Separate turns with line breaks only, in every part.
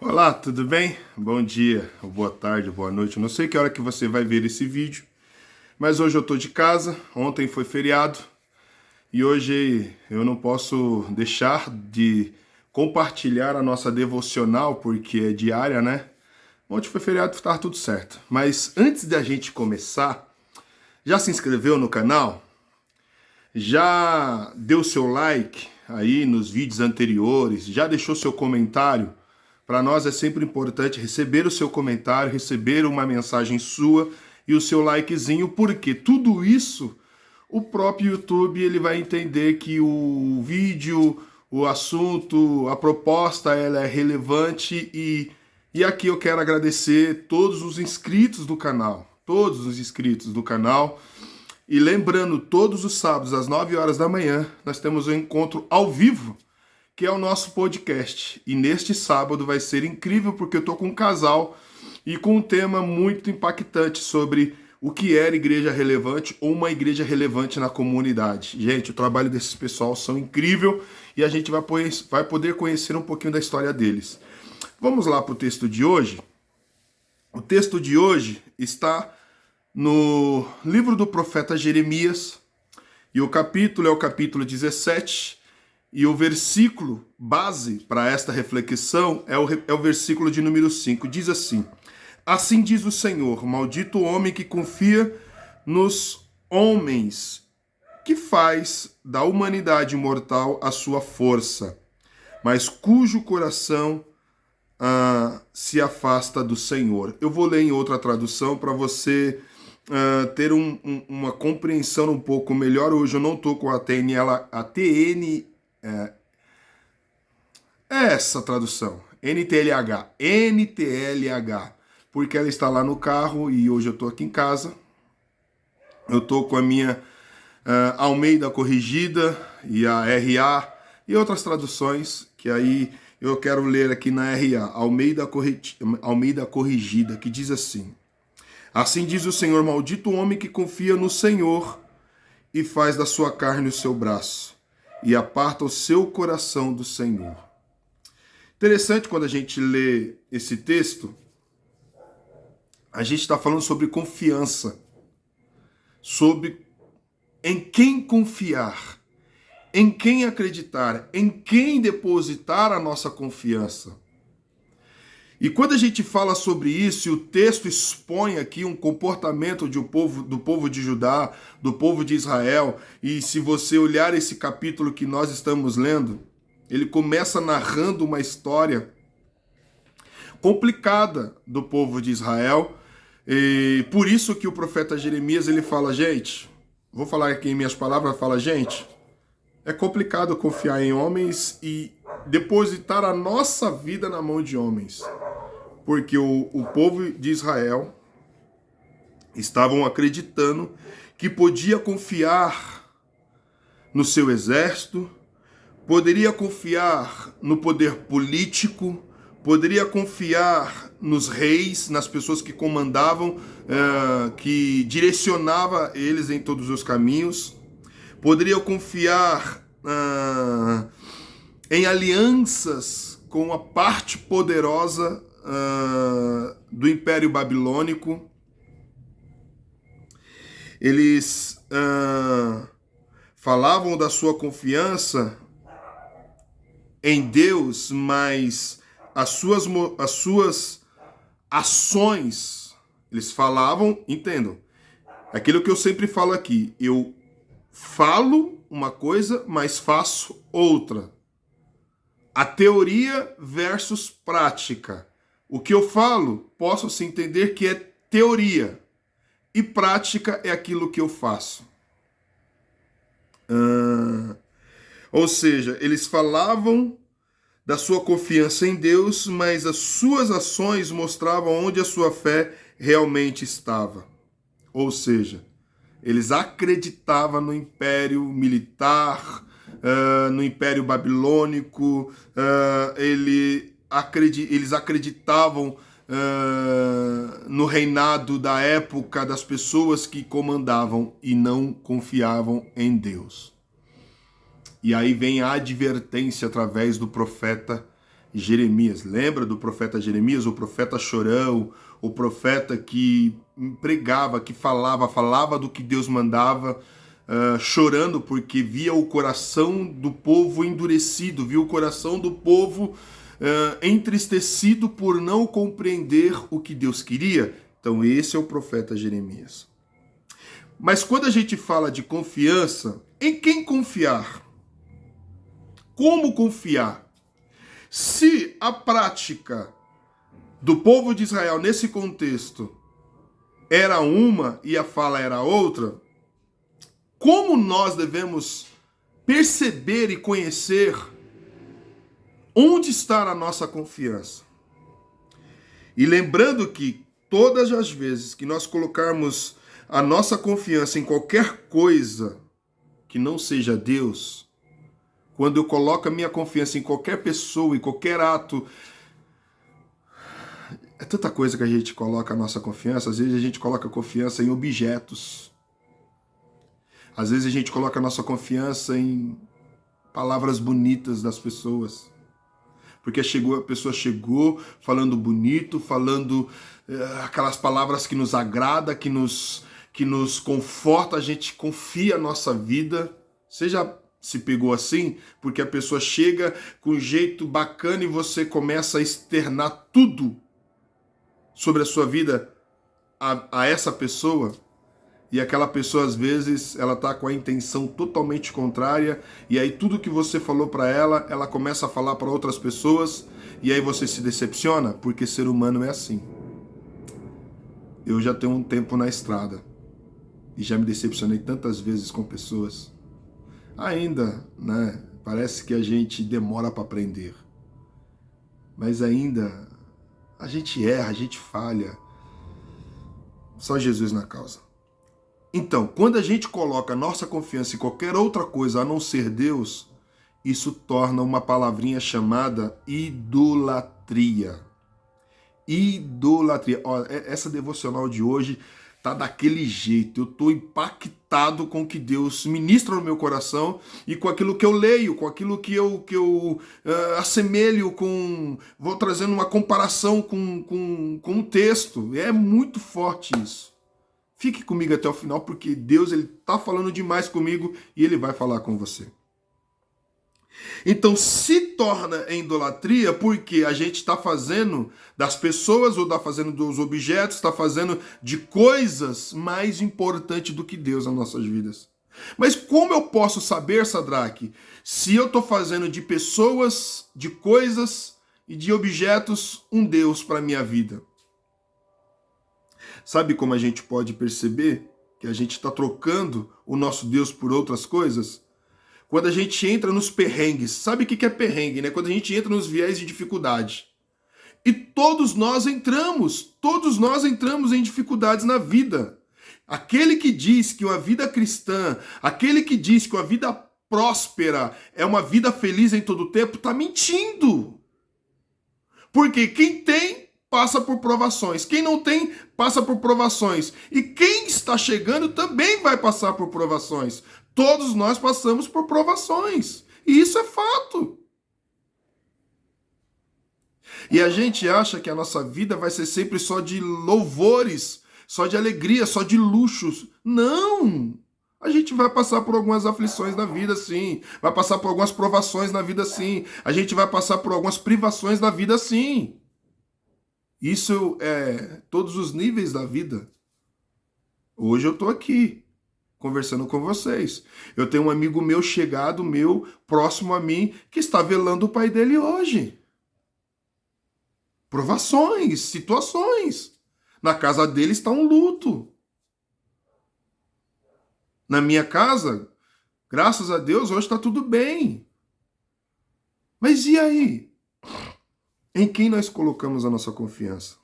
Olá, tudo bem? Bom dia, boa tarde, boa noite. Eu não sei que hora que você vai ver esse vídeo, mas hoje eu tô de casa. Ontem foi feriado e hoje eu não posso deixar de compartilhar a nossa devocional porque é diária, né? Ontem foi feriado, tá tudo certo. Mas antes da gente começar, já se inscreveu no canal? Já deu seu like aí nos vídeos anteriores? Já deixou seu comentário? Para nós é sempre importante receber o seu comentário, receber uma mensagem sua e o seu likezinho, porque tudo isso o próprio YouTube ele vai entender que o vídeo, o assunto, a proposta ela é relevante e aqui eu quero agradecer todos os inscritos do canal, e lembrando, todos os sábados às 9 horas da manhã nós temos um encontro ao vivo, que é o nosso podcast. E neste sábado vai ser incrível porque eu tô com um casal e com um tema muito impactante sobre o que era igreja relevante ou uma igreja relevante na comunidade. Gente, o trabalho desses pessoal são incrível e a gente vai poder conhecer um pouquinho da história deles. Vamos lá para o texto de hoje. O texto de hoje está no livro do profeta Jeremias e o capítulo é o capítulo 17. E o versículo base para esta reflexão é o versículo de número 5. Diz assim: Assim diz o Senhor, maldito o homem que confia nos homens, que faz da humanidade mortal a sua força, mas cujo coração se afasta do Senhor. Eu vou ler em outra tradução para você ter uma compreensão um pouco melhor. Hoje eu não estou com a TN, é essa tradução, NTLH, porque ela está lá no carro e hoje eu estou aqui em casa. Eu estou com a minha Almeida Corrigida e a RA e outras traduções, que aí eu quero ler aqui na RA, Almeida Corrigida, que diz assim: Assim diz o Senhor, maldito o homem que confia no Senhor e faz da sua carne o seu braço, e aparta o seu coração do Senhor. Interessante quando a gente lê esse texto, a gente está falando sobre confiança, sobre em quem confiar, em quem acreditar, em quem depositar a nossa confiança. E quando a gente fala sobre isso, e o texto expõe aqui um comportamento do povo de Judá, do povo de Israel, e se você olhar esse capítulo que nós estamos lendo, ele começa narrando uma história complicada do povo de Israel, e por isso que o profeta Jeremias ele fala, gente, vou falar aqui em minhas palavras, fala, gente, é complicado confiar em homens e depositar a nossa vida na mão de homens. Porque o povo de Israel estavam acreditando que podia confiar no seu exército, poderia confiar no poder político, poderia confiar nos reis, nas pessoas que comandavam, que direcionava eles em todos os caminhos, poderia confiar em alianças com a parte poderosa do Império Babilônico. Eles falavam da sua confiança em Deus, mas as suas ações, eles falavam, entendam, aquilo que eu sempre falo aqui, eu falo uma coisa, mas faço outra. A teoria versus prática. O que eu falo, posso se entender que é teoria, e prática é aquilo que eu faço. Ou seja, eles falavam da sua confiança em Deus, mas as suas ações mostravam onde a sua fé realmente estava. Ou seja, eles acreditavam no império militar, no império babilônico, eles acreditavam no reinado da época das pessoas que comandavam e não confiavam em Deus. E aí vem a advertência através do profeta Jeremias. Lembra do profeta Jeremias? O profeta chorão, o profeta que pregava, que falava do que Deus mandava, chorando porque via o coração do povo endurecido, via o coração do povo entristecido por não compreender o que Deus queria. Então esse é o profeta Jeremias. Mas quando a gente fala de confiança, em quem confiar? Como confiar? Se a prática do povo de Israel nesse contexto era uma e a fala era outra, como nós devemos perceber e conhecer onde está a nossa confiança? E lembrando que todas as vezes que nós colocarmos a nossa confiança em qualquer coisa que não seja Deus, quando eu coloco a minha confiança em qualquer pessoa, em qualquer ato, é tanta coisa que a gente coloca a nossa confiança. Às vezes a gente coloca a confiança em objetos. Às vezes a gente coloca a nossa confiança em palavras bonitas das pessoas. Porque a pessoa chegou falando bonito, falando aquelas palavras que nos agrada, que nos conforta, a gente confia a nossa vida. Você já se pegou assim? Porque a pessoa chega com um jeito bacana e você começa a externar tudo sobre a sua vida a essa pessoa, e aquela pessoa às vezes ela tá com a intenção totalmente contrária, e aí tudo que você falou para ela começa a falar para outras pessoas, e aí você se decepciona, porque ser humano é assim. Eu já tenho um tempo na estrada e já me decepcionei tantas vezes com pessoas. Ainda, né? Parece que a gente demora para aprender, mas ainda a gente erra, a gente falha. Só Jesus na causa. Então, quando a gente coloca a nossa confiança em qualquer outra coisa a não ser Deus, isso torna uma palavrinha chamada idolatria. Idolatria. Ó, essa devocional de hoje tá daquele jeito. Eu tô impactado com o que Deus ministra no meu coração e com aquilo que eu leio, com aquilo que eu assemelho com... Vou trazendo uma comparação com o texto. É muito forte isso. Fique comigo até o final, porque Deus ele tá falando demais comigo e ele vai falar com você. Então se torna idolatria porque a gente está fazendo das pessoas ou está fazendo dos objetos, está fazendo de coisas mais importantes do que Deus nas nossas vidas. Mas como eu posso saber, Sadraque, se eu estou fazendo de pessoas, de coisas e de objetos um Deus para a minha vida? Sabe como a gente pode perceber que a gente está trocando o nosso Deus por outras coisas? Quando a gente entra nos perrengues. Sabe o que é perrengue, né? Quando a gente entra nos viés de dificuldade. E todos nós entramos em dificuldades na vida. Aquele que diz que uma vida cristã, aquele que diz que uma vida próspera é uma vida feliz em todo o tempo, está mentindo. Porque quem tem, passa por provações. Quem não tem, passa por provações. E quem está chegando também vai passar por provações. Todos nós passamos por provações. E isso é fato. E a gente acha que a nossa vida vai ser sempre só de louvores, só de alegria, só de luxos. Não! A gente vai passar por algumas aflições na vida, sim. Vai passar por algumas provações na vida, sim. A gente vai passar por algumas privações na vida, sim. Isso é todos os níveis da vida. Hoje eu estou aqui, conversando com vocês. Eu tenho um amigo meu chegado, meu, próximo a mim, que está velando o pai dele hoje. Provações, situações. Na casa dele está um luto. Na minha casa, graças a Deus, hoje está tudo bem. Mas e aí? Em quem nós colocamos a nossa confiança?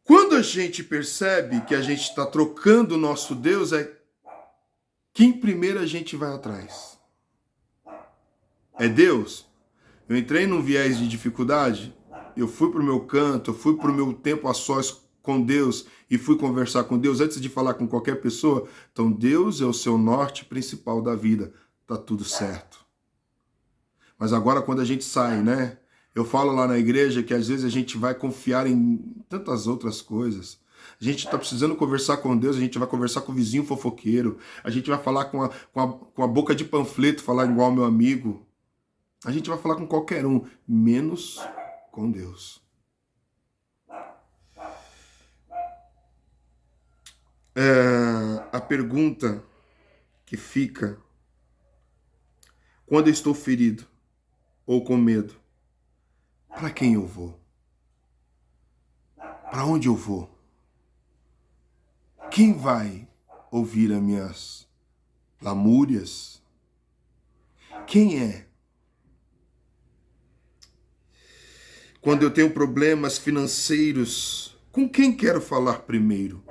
Quando a gente percebe que a gente está trocando o nosso Deus, é quem primeiro a gente vai atrás? É Deus? Eu entrei num viés de dificuldade, eu fui para o meu canto, eu fui para o meu tempo a sós com Deus e fui conversar com Deus antes de falar com qualquer pessoa. Então Deus é o seu norte principal da vida. Tá tudo certo. Mas agora quando a gente sai, né? Eu falo lá na igreja que às vezes a gente vai confiar em tantas outras coisas. A gente está precisando conversar com Deus, a gente vai conversar com o vizinho fofoqueiro, a gente vai falar com a boca de panfleto, falar igual meu amigo. A gente vai falar com qualquer um, menos com Deus. A pergunta que fica, quando eu estou ferido ou com medo, para quem eu vou? Para onde eu vou? Quem vai ouvir as minhas lamúrias? Quem é? Quando eu tenho problemas financeiros, com quem quero falar primeiro?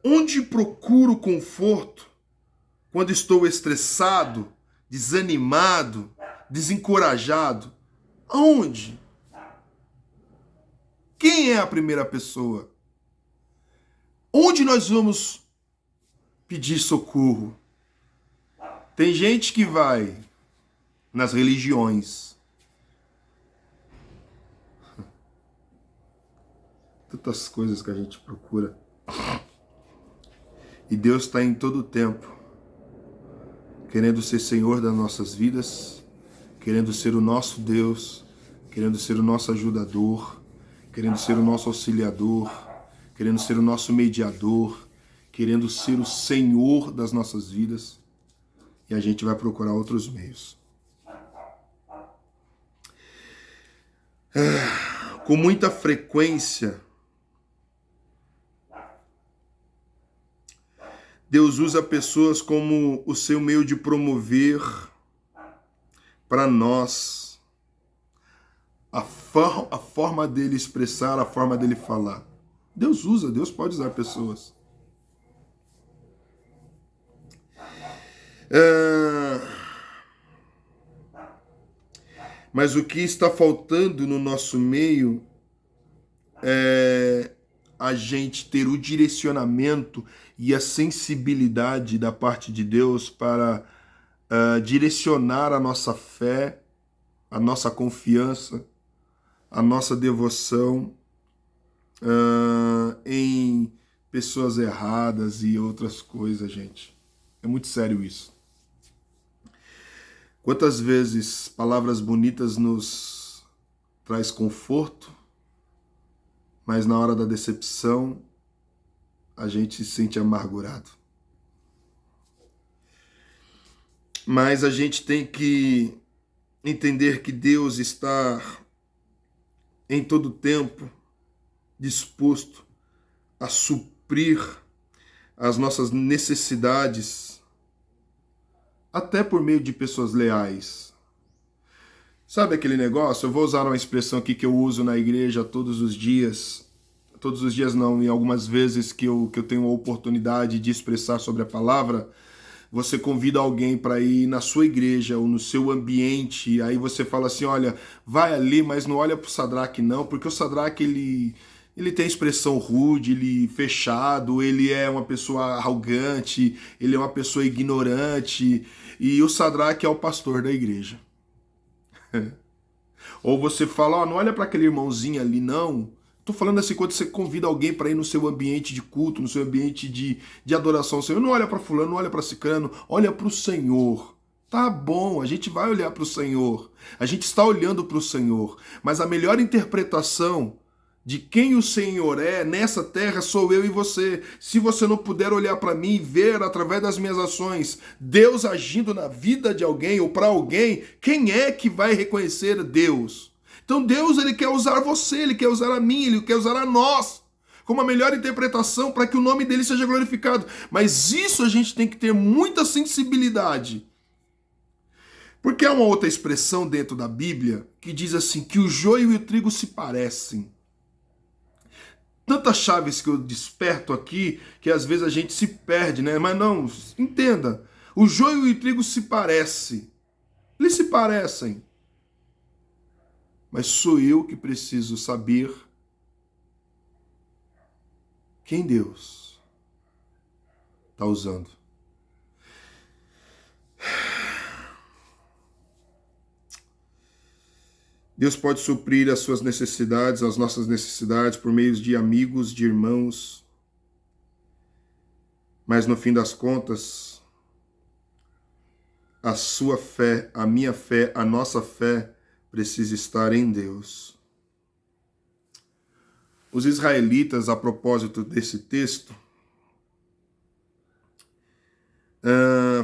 Onde procuro conforto quando estou estressado, desanimado, desencorajado? Aonde? Quem é a primeira pessoa? Onde nós vamos pedir socorro? Tem gente que vai nas religiões. Tantas coisas que a gente procura. E Deus está em todo o tempo, querendo ser Senhor das nossas vidas, querendo ser o nosso Deus, querendo ser o nosso ajudador, querendo ser o nosso auxiliador, querendo ser o nosso mediador, querendo ser o Senhor das nossas vidas. E a gente vai procurar outros meios. Com muita frequência, Deus usa pessoas como o seu meio de promover para nós a forma dele expressar, a forma dele falar. Deus usa, Deus pode usar pessoas. Mas o que está faltando no nosso meio é a gente ter o direcionamento e a sensibilidade da parte de Deus para direcionar a nossa fé, a nossa confiança, a nossa devoção em pessoas erradas e outras coisas, gente. É muito sério isso. Quantas vezes palavras bonitas nos traz conforto, mas na hora da decepção a gente se sente amargurado. Mas a gente tem que entender que Deus está em todo tempo disposto a suprir as nossas necessidades, até por meio de pessoas leais. Sabe aquele negócio? Eu vou usar uma expressão aqui que eu uso na igreja todos os dias. Todos os dias não, em algumas vezes que eu tenho a oportunidade de expressar sobre a palavra. Você convida alguém para ir na sua igreja ou no seu ambiente, aí você fala assim, olha, vai ali, mas não olha para o Sadraque não, porque o Sadraque ele tem expressão rude, ele fechado, ele é uma pessoa arrogante, ele é uma pessoa ignorante, e o Sadraque é o pastor da igreja. Ou você fala, ó, não olha para aquele irmãozinho ali não. Tô falando assim, quando você convida alguém para ir no seu ambiente de culto, no seu ambiente de adoração ao Senhor, não olha para fulano, não olha para cicrano, olha para o Senhor. Tá bom, a gente vai olhar para o Senhor. A gente está olhando para o Senhor. Mas a melhor interpretação de quem o Senhor é nessa terra sou eu e você. Se você não puder olhar para mim e ver através das minhas ações Deus agindo na vida de alguém ou para alguém, quem é que vai reconhecer Deus? Então Deus, ele quer usar você, ele quer usar a mim, ele quer usar a nós como a melhor interpretação para que o nome dele seja glorificado. Mas isso a gente tem que ter muita sensibilidade. Porque há uma outra expressão dentro da Bíblia que diz assim, que o joio e o trigo se parecem. Tantas chaves que eu desperto aqui, que às vezes a gente se perde, né? Mas não, entenda, o joio e o trigo se parecem. Eles se parecem. Mas sou eu que preciso saber quem Deus está usando. Deus pode suprir as suas necessidades, as nossas necessidades, por meio de amigos, de irmãos. Mas no fim das contas, a sua fé, a minha fé, a nossa fé precisa estar em Deus. Os israelitas, a propósito desse texto,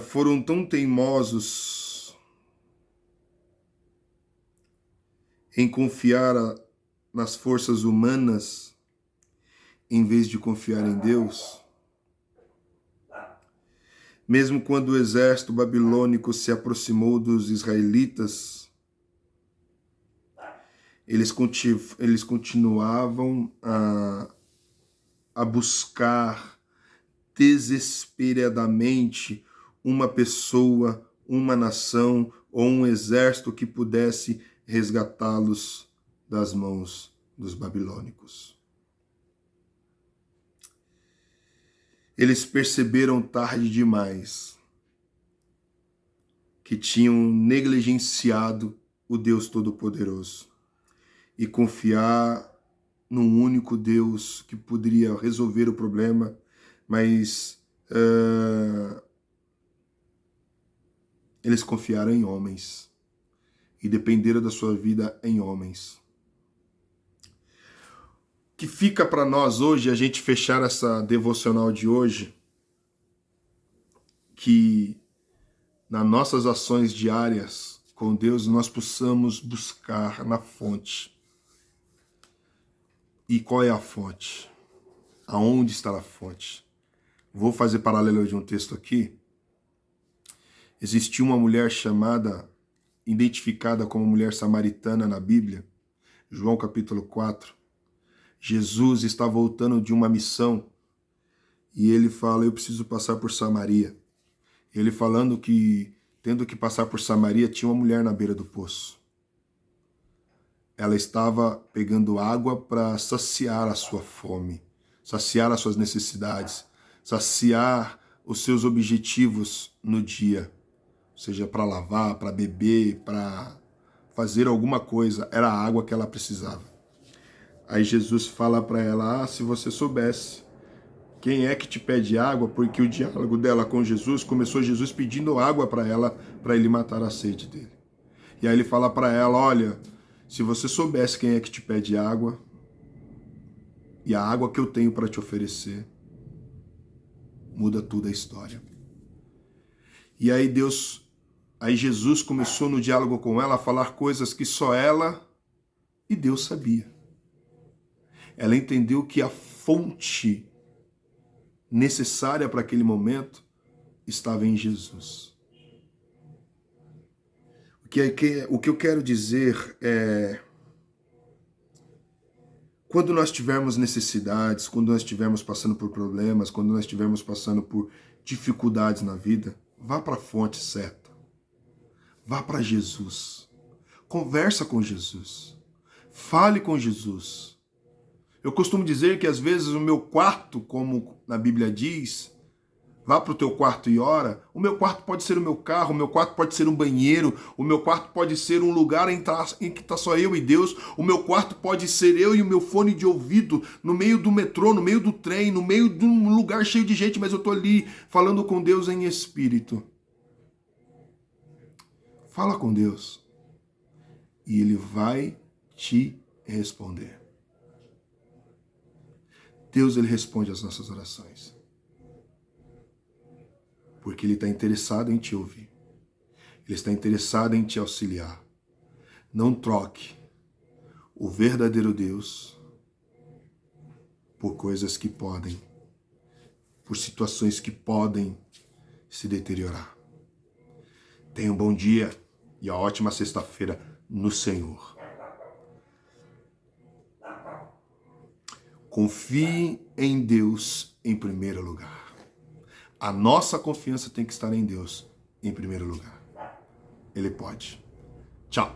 foram tão teimosos em confiar nas forças humanas em vez de confiar em Deus. Mesmo quando o exército babilônico se aproximou dos israelitas, eles continuavam a buscar desesperadamente uma pessoa, uma nação ou um exército que pudesse resgatá-los das mãos dos babilônicos. Eles perceberam tarde demais que tinham negligenciado o Deus Todo-Poderoso e confiar num único Deus que poderia resolver o problema, mas eles confiaram em homens e dependeram da sua vida em homens. O que fica para nós hoje, a gente fechar essa devocional de hoje, que nas nossas ações diárias com Deus nós possamos buscar na fonte. E qual é a fonte? Aonde está a fonte? Vou fazer paralelo de um texto aqui. Existia uma mulher identificada como mulher samaritana na Bíblia, João capítulo 4. Jesus está voltando de uma missão e ele fala, eu preciso passar por Samaria. Ele falando que, tendo que passar por Samaria, tinha uma mulher na beira do poço. Ela estava pegando água para saciar a sua fome, saciar as suas necessidades, saciar os seus objetivos no dia, seja para lavar, para beber, para fazer alguma coisa, era a água que ela precisava. Aí Jesus fala para ela, se você soubesse quem é que te pede água, porque o diálogo dela com Jesus começou Jesus pedindo água para ela, para ele matar a sede dele. E aí ele fala para ela, olha, se você soubesse quem é que te pede água, e a água que eu tenho para te oferecer, muda tudo a história. E aí Jesus começou no diálogo com ela a falar coisas que só ela e Deus sabia. Ela entendeu que a fonte necessária para aquele momento estava em Jesus. O que eu quero dizer é, quando nós tivermos necessidades, quando nós estivermos passando por problemas, quando nós estivermos passando por dificuldades na vida, vá para a fonte certa. Vá para Jesus. Conversa com Jesus. Fale com Jesus. Eu costumo dizer que às vezes o meu quarto, como na Bíblia diz, vá para o teu quarto e ora. O meu quarto pode ser o meu carro, o meu quarto pode ser um banheiro, o meu quarto pode ser um lugar em que está só eu e Deus, o meu quarto pode ser eu e o meu fone de ouvido no meio do metrô, no meio do trem, no meio de um lugar cheio de gente, mas eu estou ali falando com Deus em espírito. Fala com Deus e Ele vai te responder. Deus, Ele responde às nossas orações. Porque Ele está interessado em te ouvir. Ele está interessado em te auxiliar. Não troque o verdadeiro Deus por coisas que podem, por situações que podem se deteriorar. Tenha um bom dia e uma ótima sexta-feira no Senhor. Confie em Deus em primeiro lugar. A nossa confiança tem que estar em Deus em primeiro lugar. Ele pode. Tchau.